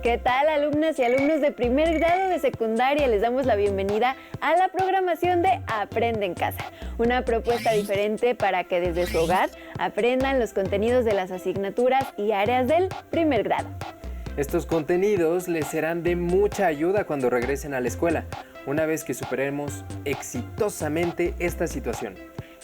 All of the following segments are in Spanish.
¿Qué tal, alumnas y alumnos de primer grado de secundaria? Les damos la bienvenida a la programación de Aprende en Casa, una propuesta diferente para que desde su hogar aprendan los contenidos de las asignaturas y áreas del primer grado. Estos contenidos les serán de mucha ayuda cuando regresen a la escuela, una vez que superemos exitosamente esta situación.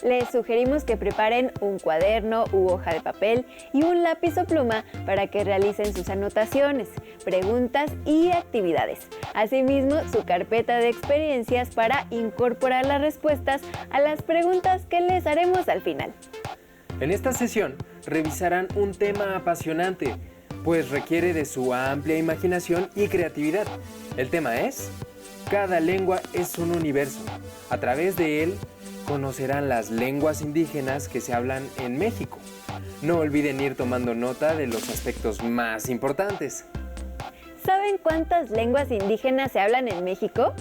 Les sugerimos que preparen un cuaderno u hoja de papel y un lápiz o pluma para que realicen sus anotaciones, preguntas y actividades. Asimismo, su carpeta de experiencias para incorporar las respuestas a las preguntas que les haremos al final. En esta sesión revisarán un tema apasionante, pues requiere de su amplia imaginación y creatividad. El tema es: cada lengua es un universo. A través de él conocerán las lenguas indígenas que se hablan en México. No olviden ir tomando nota de los aspectos más importantes. ¿Saben cuántas lenguas indígenas se hablan en México?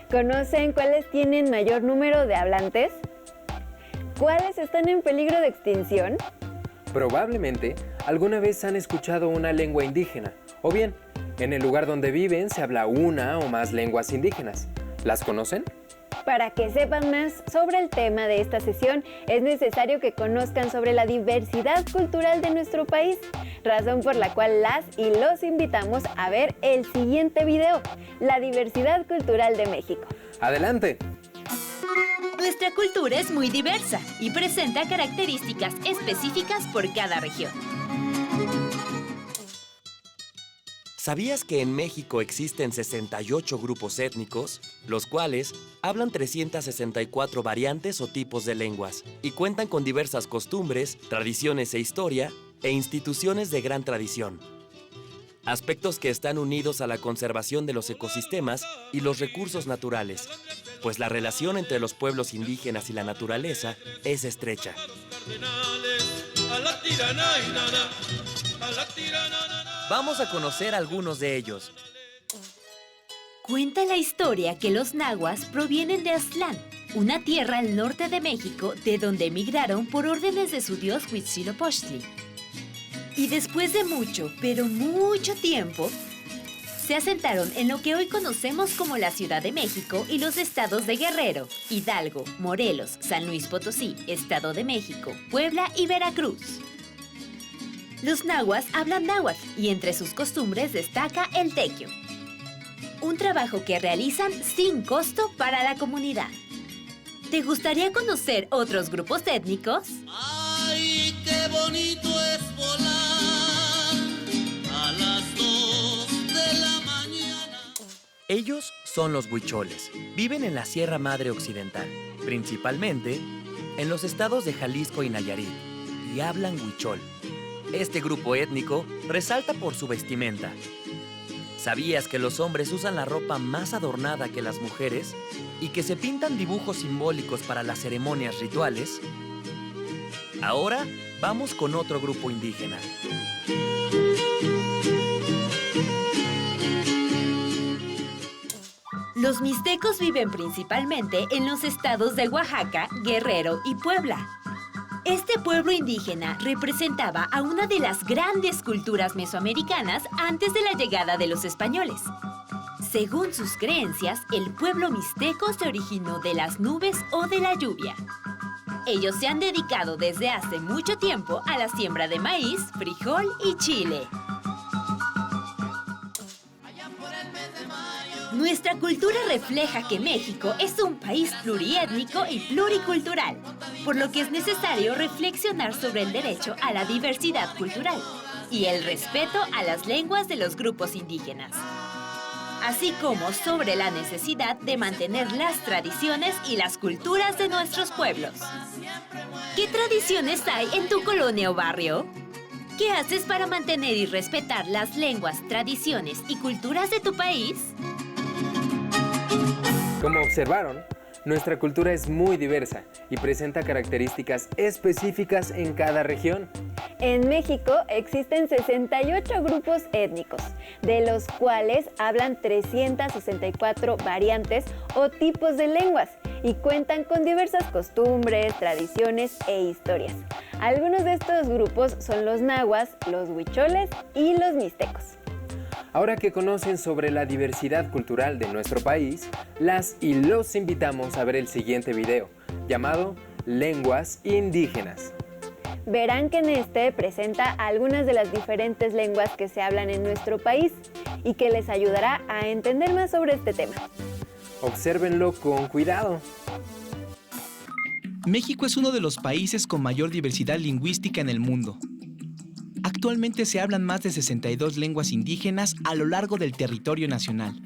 ¿Conocen cuáles tienen mayor número de hablantes? ¿Cuáles están en peligro de extinción? Probablemente alguna vez han escuchado una lengua indígena, o bien, en el lugar donde viven se habla una o más lenguas indígenas. ¿Las conocen? Para que sepan más sobre el tema de esta sesión, es necesario que conozcan sobre la diversidad cultural de nuestro país, razón por la cual las y los invitamos a ver el siguiente video, La diversidad cultural de México. ¡Adelante! Nuestra cultura es muy diversa y presenta características específicas por cada región. ¿Sabías que en México existen 68 grupos étnicos, los cuales hablan 364 variantes o tipos de lenguas y cuentan con diversas costumbres, tradiciones e historia e instituciones de gran tradición? Aspectos que están unidos a la conservación de los ecosistemas y los recursos naturales, pues la relación entre los pueblos indígenas y la naturaleza es estrecha. Vamos a conocer algunos de ellos. Cuenta la historia que los nahuas provienen de Aztlán, una tierra al norte de México de donde emigraron por órdenes de su dios Huitzilopochtli. Y después de mucho, pero mucho tiempo, se asentaron en lo que hoy conocemos como la Ciudad de México y los estados de Guerrero, Hidalgo, Morelos, San Luis Potosí, Estado de México, Puebla y Veracruz. Los nahuas hablan náhuatl y entre sus costumbres destaca el tequio, un trabajo que realizan sin costo para la comunidad. ¿Te gustaría conocer otros grupos étnicos? ¡Ay, qué bonito es volar a las 2 de la mañana! Ellos son los huicholes. Viven en la Sierra Madre Occidental, principalmente en los estados de Jalisco y Nayarit, y hablan huichol. Este grupo étnico resalta por su vestimenta. ¿Sabías que los hombres usan la ropa más adornada que las mujeres y que se pintan dibujos simbólicos para las ceremonias rituales? Ahora vamos con otro grupo indígena. Los mixtecos viven principalmente en los estados de Oaxaca, Guerrero y Puebla. Este pueblo indígena representaba a una de las grandes culturas mesoamericanas antes de la llegada de los españoles. Según sus creencias, el pueblo mixteco se originó de las nubes o de la lluvia. Ellos se han dedicado desde hace mucho tiempo a la siembra de maíz, frijol y chile. Nuestra cultura refleja que México es un país pluriétnico y pluricultural, por lo que es necesario reflexionar sobre el derecho a la diversidad cultural y el respeto a las lenguas de los grupos indígenas, así como sobre la necesidad de mantener las tradiciones y las culturas de nuestros pueblos. ¿Qué tradiciones hay en tu colonia o barrio? ¿Qué haces para mantener y respetar las lenguas, tradiciones y culturas de tu país? Como observaron, nuestra cultura es muy diversa y presenta características específicas en cada región. En México existen 68 grupos étnicos, de los cuales hablan 364 variantes o tipos de lenguas y cuentan con diversas costumbres, tradiciones e historias. Algunos de estos grupos son los nahuas, los huicholes y los mixtecos. Ahora que conocen sobre la diversidad cultural de nuestro país, las y los invitamos a ver el siguiente video, llamado Lenguas Indígenas. Verán que en este presenta algunas de las diferentes lenguas que se hablan en nuestro país y que les ayudará a entender más sobre este tema. Obsérvenlo con cuidado. México es uno de los países con mayor diversidad lingüística en el mundo. Actualmente se hablan más de 62 lenguas indígenas a lo largo del territorio nacional.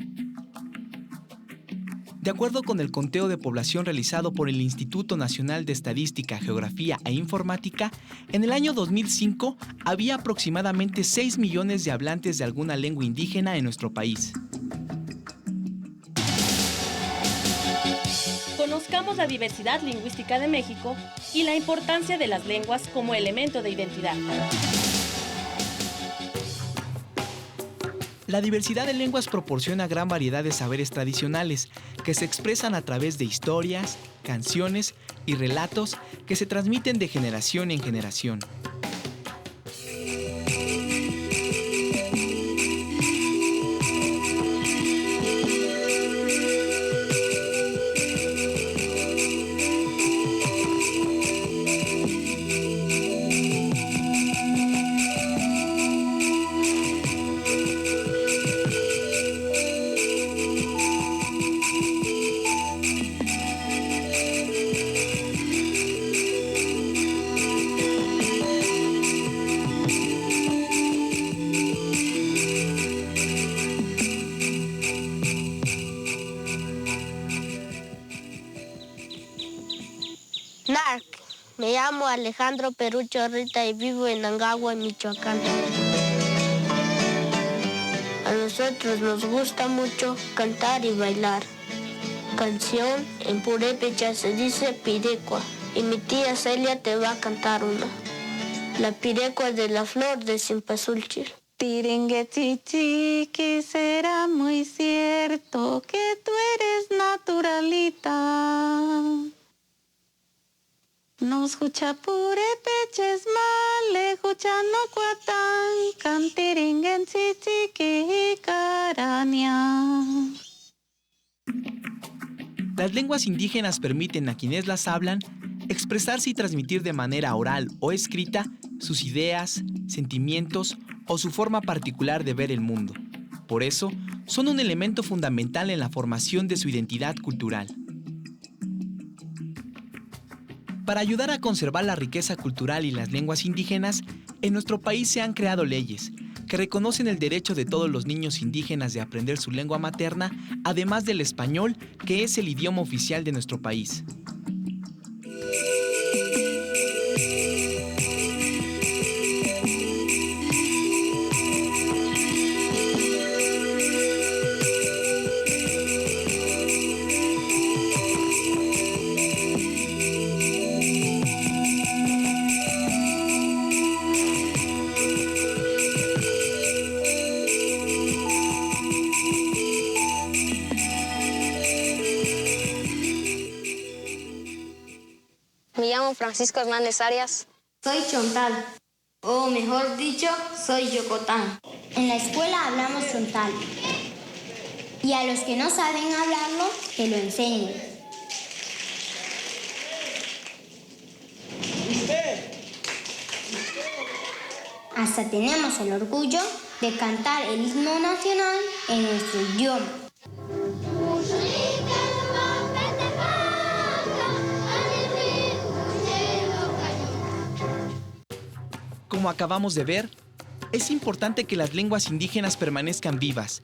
De acuerdo con el conteo de población realizado por el Instituto Nacional de Estadística, Geografía e Informática, en el año 2005 había aproximadamente 6 millones de hablantes de alguna lengua indígena en nuestro país. Conozcamos la diversidad lingüística de México y la importancia de las lenguas como elemento de identidad. La diversidad de lenguas proporciona gran variedad de saberes tradicionales que se expresan a través de historias, canciones y relatos que se transmiten de generación en generación. NARC. Me llamo Alejandro Perucho Rita y vivo en Angagua, Michoacán. A nosotros nos gusta mucho cantar y bailar. Canción en purépecha se dice pirecua y mi tía Celia te va a cantar una. La pirecua de la flor de Cempasúchil. Tiringuetichi, que será muy cierto que tú eres naturalita. Nos escucha purépeches male, escucha no cuatan, cantiringen chichiqui carania. Las lenguas indígenas permiten a quienes las hablan expresarse y transmitir de manera oral o escrita sus ideas, sentimientos o su forma particular de ver el mundo. Por eso, son un elemento fundamental en la formación de su identidad cultural. Para ayudar a conservar la riqueza cultural y las lenguas indígenas, en nuestro país se han creado leyes que reconocen el derecho de todos los niños indígenas de aprender su lengua materna, además del español, que es el idioma oficial de nuestro país. Me llamo Francisco Hernández Arias. Soy Chontal, o mejor dicho, soy Yocotán. En la escuela hablamos Chontal. Y a los que no saben hablarlo, que lo enseñen. Hasta tenemos el orgullo de cantar el himno nacional en nuestro idioma. Como acabamos de ver, es importante que las lenguas indígenas permanezcan vivas,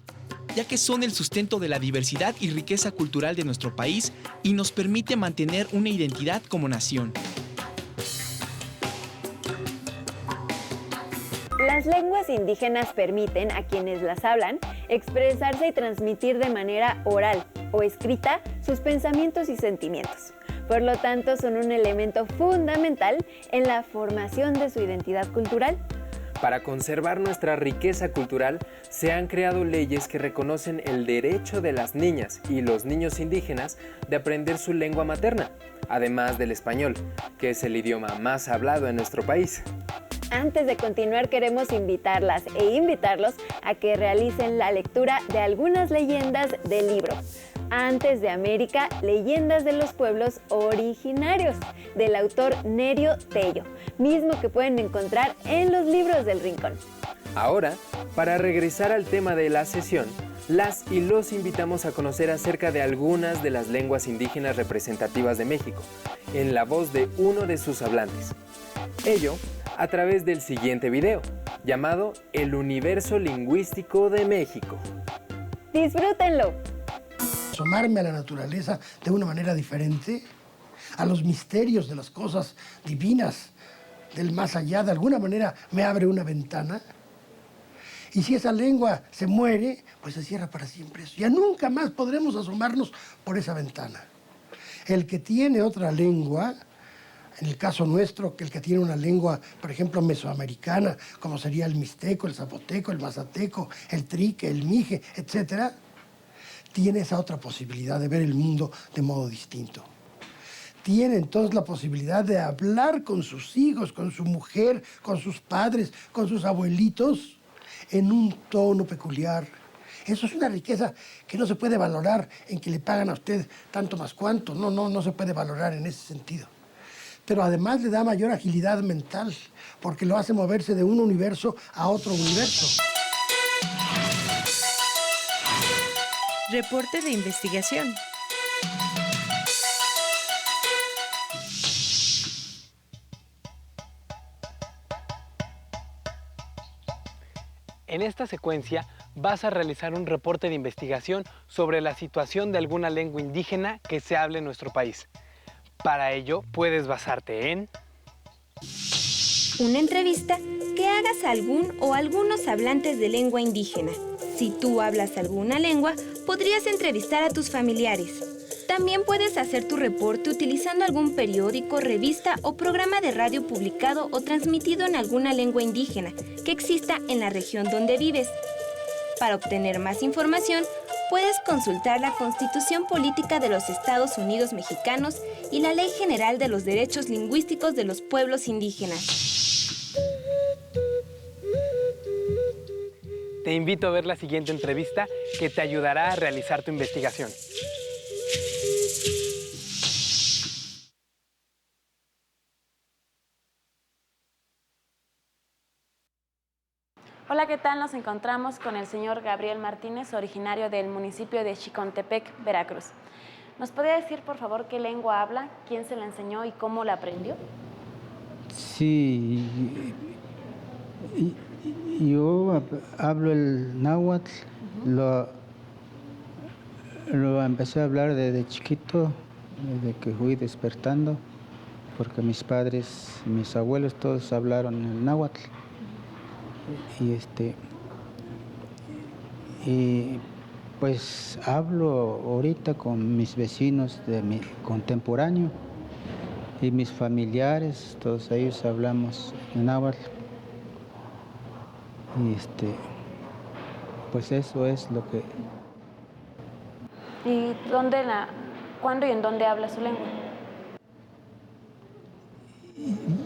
ya que son el sustento de la diversidad y riqueza cultural de nuestro país y nos permite mantener una identidad como nación. Las lenguas indígenas permiten a quienes las hablan expresarse y transmitir de manera oral o escrita sus pensamientos y sentimientos. Por lo tanto, son un elemento fundamental en la formación de su identidad cultural. Para conservar nuestra riqueza cultural, se han creado leyes que reconocen el derecho de las niñas y los niños indígenas de aprender su lengua materna, además del español, que es el idioma más hablado en nuestro país. Antes de continuar, queremos invitarlas e invitarlos a que realicen la lectura de algunas leyendas del libro Antes de América, leyendas de los pueblos originarios, del autor Nerio Tello, mismo que pueden encontrar en los libros del Rincón. Ahora, para regresar al tema de la sesión, las y los invitamos a conocer acerca de algunas de las lenguas indígenas representativas de México, en la voz de uno de sus hablantes. Ello a través del siguiente video, llamado El Universo Lingüístico de México. ¡Disfrútenlo! Asomarme a la naturaleza de una manera diferente, a los misterios de las cosas divinas del más allá, de alguna manera me abre una ventana. Y si esa lengua se muere, pues se cierra para siempre. Ya nunca más podremos asomarnos por esa ventana. El que tiene otra lengua, en el caso nuestro, que el que tiene una lengua, por ejemplo, mesoamericana, como sería el mixteco, el zapoteco, el mazateco, el trique, el mije, etc., tiene esa otra posibilidad de ver el mundo de modo distinto. Tiene entonces la posibilidad de hablar con sus hijos, con su mujer, con sus padres, con sus abuelitos, en un tono peculiar. Eso es una riqueza que no se puede valorar en que le pagan a usted tanto más cuanto. No se puede valorar en ese sentido. Pero además le da mayor agilidad mental, porque lo hace moverse de un universo a otro universo. Reporte de investigación. En esta secuencia vas a realizar un reporte de investigación sobre la situación de alguna lengua indígena que se hable en nuestro país. Para ello puedes basarte en una entrevista que hagas a algún o algunos hablantes de lengua indígena. Si tú hablas alguna lengua, podrías entrevistar a tus familiares. También puedes hacer tu reporte utilizando algún periódico, revista o programa de radio publicado o transmitido en alguna lengua indígena que exista en la región donde vives. Para obtener más información, puedes consultar la Constitución Política de los Estados Unidos Mexicanos y la Ley General de los Derechos Lingüísticos de los Pueblos Indígenas. Te invito a ver la siguiente entrevista que te ayudará a realizar tu investigación. Hola, ¿qué tal? Nos encontramos con el señor Gabriel Martínez, originario del municipio de Xicontepec, Veracruz. ¿Nos podría decir, por favor, qué lengua habla, quién se la enseñó y cómo la aprendió? Sí, yo hablo el náhuatl, lo empecé a hablar desde chiquito, desde que fui despertando, porque mis padres, mis abuelos, todos hablaron el náhuatl. Y pues hablo ahorita con mis vecinos de mi contemporáneo y mis familiares, todos ellos hablamos náhuatl. Y pues eso es lo que... ¿Y cuándo y en dónde habla su lengua?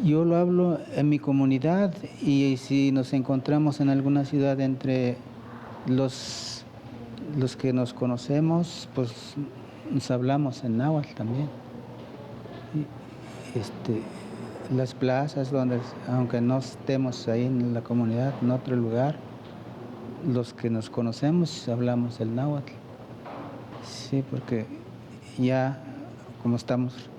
Yo lo hablo en mi comunidad y si nos encontramos en alguna ciudad entre los que nos conocemos, pues nos hablamos en náhuatl también. Las plazas donde, aunque no estemos ahí en la comunidad, en otro lugar, los que nos conocemos hablamos el náhuatl. Sí, porque ya como estamos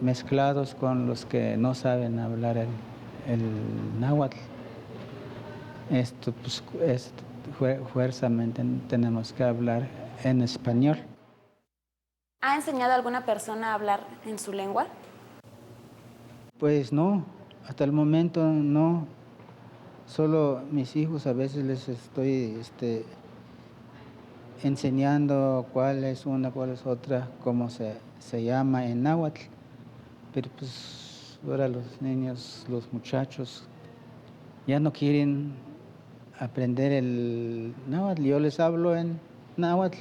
mezclados con los que no saben hablar el náhuatl. Fuerzamente tenemos que hablar en español. ¿Ha enseñado a alguna persona a hablar en su lengua? Pues no, hasta el momento no. Solo mis hijos a veces les estoy enseñando cuál es una, cuál es otra, cómo se llama en náhuatl. Pero pues ahora los niños, los muchachos, ya no quieren aprender el náhuatl. Yo les hablo en náhuatl,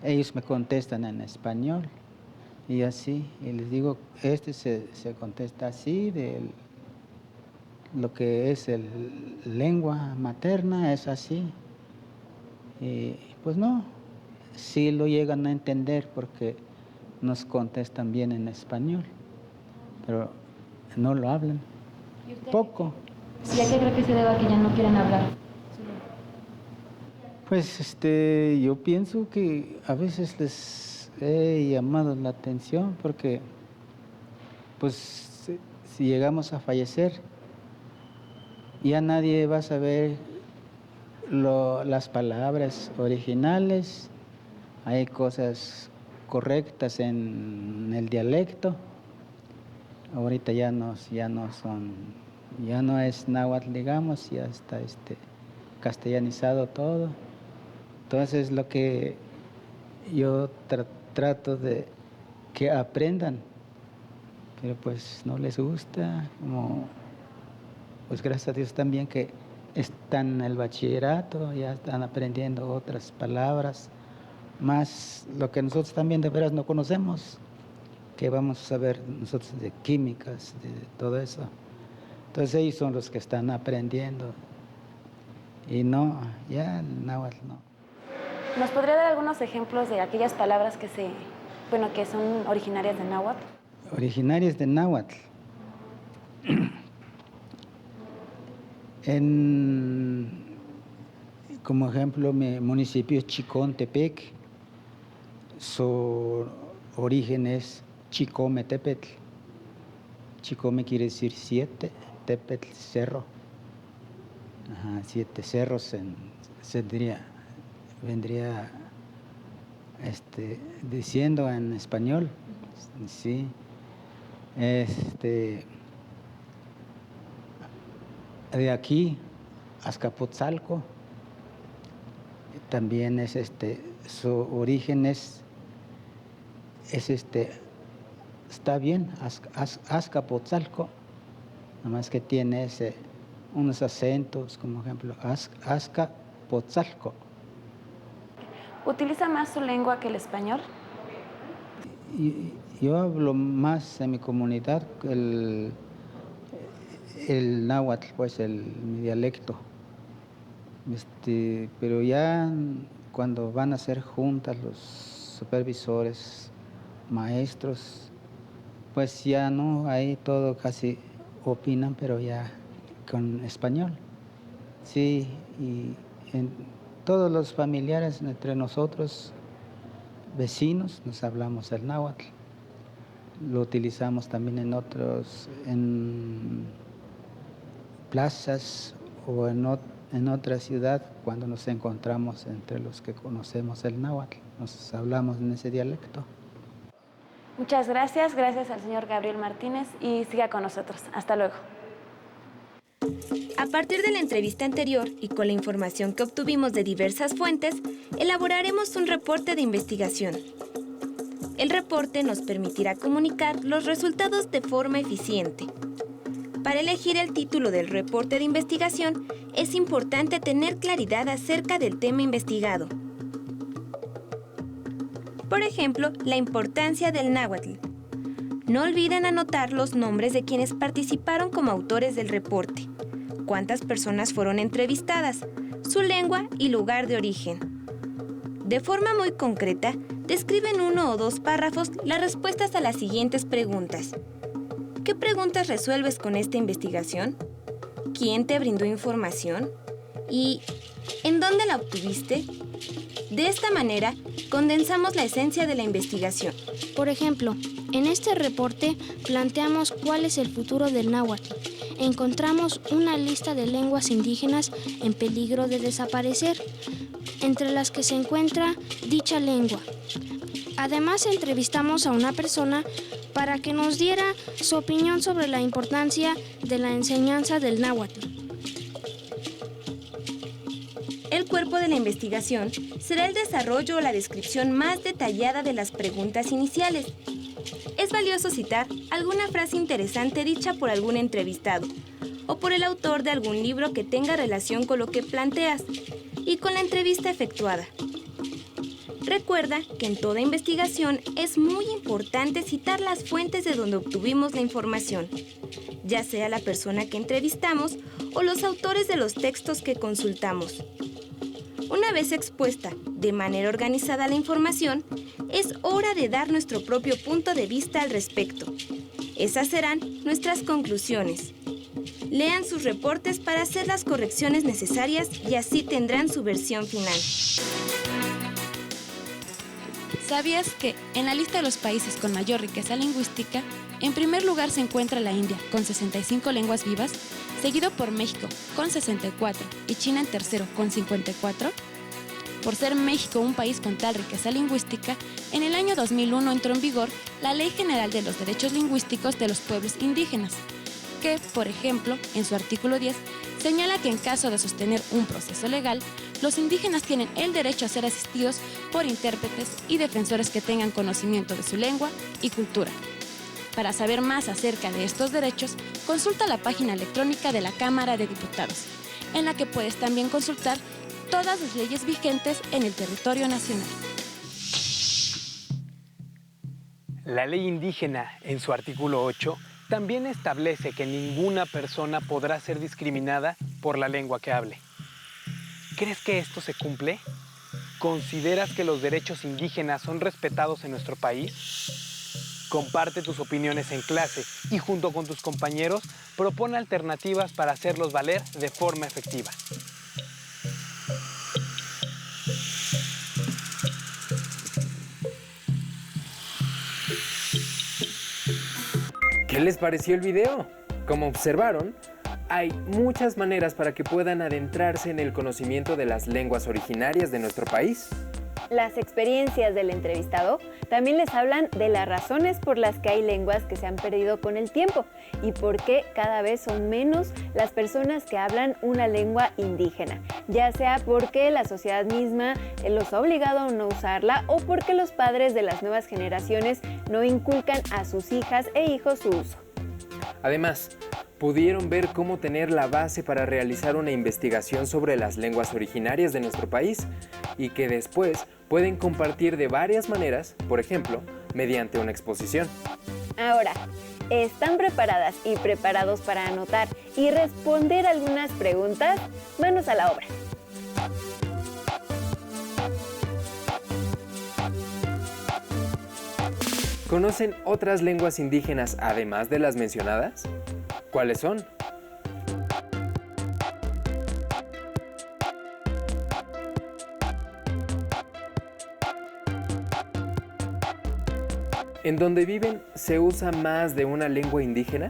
ellos me contestan en español y así. Y les digo, se contesta así, lo que es lengua materna es así. Y pues no, sí lo llegan a entender porque nos contestan bien en español, pero no lo hablan. Poco. ¿Y a qué cree que se deba que ya no quieren hablar? Pues yo pienso que a veces les he llamado la atención porque pues si llegamos a fallecer ya nadie va a saber las palabras originales, hay cosas correctas en el dialecto. Ahorita ya no es náhuatl, digamos, ya está castellanizado todo. Entonces lo que yo trato de que aprendan, pero pues no les gusta, como pues gracias a Dios también que están en el bachillerato, ya están aprendiendo otras palabras, más lo que nosotros también de veras no conocemos, que vamos a saber nosotros de químicas, de todo eso. Entonces ellos son los que están aprendiendo. Y no, ya el náhuatl no. ¿Nos podría dar algunos ejemplos de aquellas palabras que son originarias de náhuatl? Originarias de náhuatl. Como ejemplo, mi municipio Chicontepec, su origen es Chicome Tepetl. Chicome quiere decir 7, Tepetl cerro. 7 cerros vendría diciendo en español. Sí. De aquí, Azcapotzalco, también es su origen está bien, Azcapotzalco, nada más que tiene unos acentos, como ejemplo, Azcapotzalco. ¿Utiliza más su lengua que el español? Yo hablo más en mi comunidad el náhuatl, pues mi dialecto. Pero ya cuando van a hacer juntas los supervisores, maestros, pues ya no, ahí todo casi opinan, pero ya con español. Sí, y todos los familiares entre nosotros, vecinos, nos hablamos el náhuatl. Lo utilizamos también en plazas o en otra ciudad cuando nos encontramos entre los que conocemos el náhuatl. Nos hablamos en ese dialecto. Muchas gracias. Gracias al señor Gabriel Martínez y siga con nosotros. Hasta luego. A partir de la entrevista anterior y con la información que obtuvimos de diversas fuentes, elaboraremos un reporte de investigación. El reporte nos permitirá comunicar los resultados de forma eficiente. Para elegir el título del reporte de investigación, es importante tener claridad acerca del tema investigado. Por ejemplo, la importancia del náhuatl. No olviden anotar los nombres de quienes participaron como autores del reporte, cuántas personas fueron entrevistadas, su lengua y lugar de origen. De forma muy concreta, describe en 1 o 2 párrafos las respuestas a las siguientes preguntas. ¿Qué preguntas resuelves con esta investigación? ¿Quién te brindó información? ¿Y en dónde la obtuviste? De esta manera, condensamos la esencia de la investigación. Por ejemplo, en este reporte planteamos cuál es el futuro del náhuatl. Encontramos una lista de lenguas indígenas en peligro de desaparecer, entre las que se encuentra dicha lengua. Además, entrevistamos a una persona para que nos diera su opinión sobre la importancia de la enseñanza del náhuatl. El cuerpo de la investigación será el desarrollo o la descripción más detallada de las preguntas iniciales. Es valioso citar alguna frase interesante dicha por algún entrevistado o por el autor de algún libro que tenga relación con lo que planteas y con la entrevista efectuada. Recuerda que en toda investigación es muy importante citar las fuentes de donde obtuvimos la información, ya sea la persona que entrevistamos o los autores de los textos que consultamos. Una vez expuesta de manera organizada la información, es hora de dar nuestro propio punto de vista al respecto. Esas serán nuestras conclusiones. Lean sus reportes para hacer las correcciones necesarias y así tendrán su versión final. ¿Sabías que en la lista de los países con mayor riqueza lingüística, en primer lugar se encuentra la India con 65 lenguas vivas, seguido por México con 64 y China en tercero con 54? Por ser México un país con tal riqueza lingüística, en el año 2001 entró en vigor la Ley General de los Derechos Lingüísticos de los Pueblos Indígenas, que, por ejemplo, en su artículo 10, señala que en caso de sostener un proceso legal, los indígenas tienen el derecho a ser asistidos por intérpretes y defensores que tengan conocimiento de su lengua y cultura. Para saber más acerca de estos derechos, consulta la página electrónica de la Cámara de Diputados, en la que puedes también consultar todas las leyes vigentes en el territorio nacional. La ley indígena, en su artículo 8, también establece que ninguna persona podrá ser discriminada por la lengua que hable. ¿Crees que esto se cumple? ¿Consideras que los derechos indígenas son respetados en nuestro país? Comparte tus opiniones en clase y junto con tus compañeros propone alternativas para hacerlos valer de forma efectiva. ¿Qué les pareció el video? Como observaron, hay muchas maneras para que puedan adentrarse en el conocimiento de las lenguas originarias de nuestro país. Las experiencias del entrevistado también les hablan de las razones por las que hay lenguas que se han perdido con el tiempo y por qué cada vez son menos las personas que hablan una lengua indígena, ya sea porque la sociedad misma los ha obligado a no usarla o porque los padres de las nuevas generaciones no inculcan a sus hijas e hijos su uso. Además, pudieron ver cómo tener la base para realizar una investigación sobre las lenguas originarias de nuestro país y que después pueden compartir de varias maneras, por ejemplo, mediante una exposición. Ahora, ¿están preparadas y preparados para anotar y responder algunas preguntas? Manos a la obra. ¿Conocen otras lenguas indígenas además de las mencionadas? ¿Cuáles son? ¿En donde viven se usa más de una lengua indígena?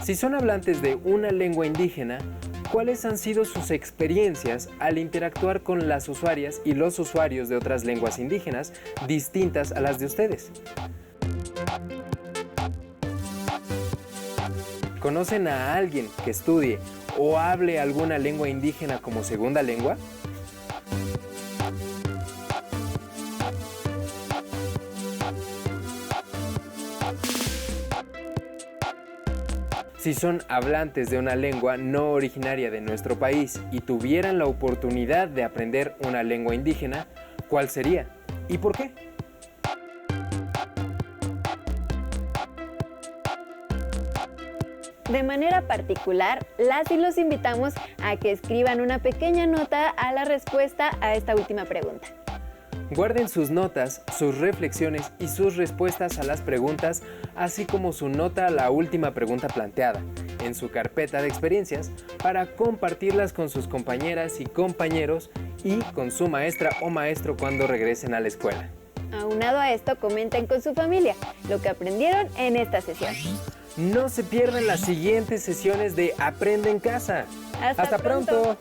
Si son hablantes de una lengua indígena, ¿cuáles han sido sus experiencias al interactuar con las usuarias y los usuarios de otras lenguas indígenas distintas a las de ustedes? ¿Conocen a alguien que estudie o hable alguna lengua indígena como segunda lengua? Si son hablantes de una lengua no originaria de nuestro país y tuvieran la oportunidad de aprender una lengua indígena, ¿cuál sería? ¿Y por qué? De manera particular, las y los invitamos a que escriban una pequeña nota a la respuesta a esta última pregunta. Guarden sus notas, sus reflexiones y sus respuestas a las preguntas, así como su nota a la última pregunta planteada, en su carpeta de experiencias, para compartirlas con sus compañeras y compañeros y con su maestra o maestro cuando regresen a la escuela. Aunado a esto, comenten con su familia lo que aprendieron en esta sesión. No se pierdan las siguientes sesiones de Aprende en Casa. ¡Hasta pronto!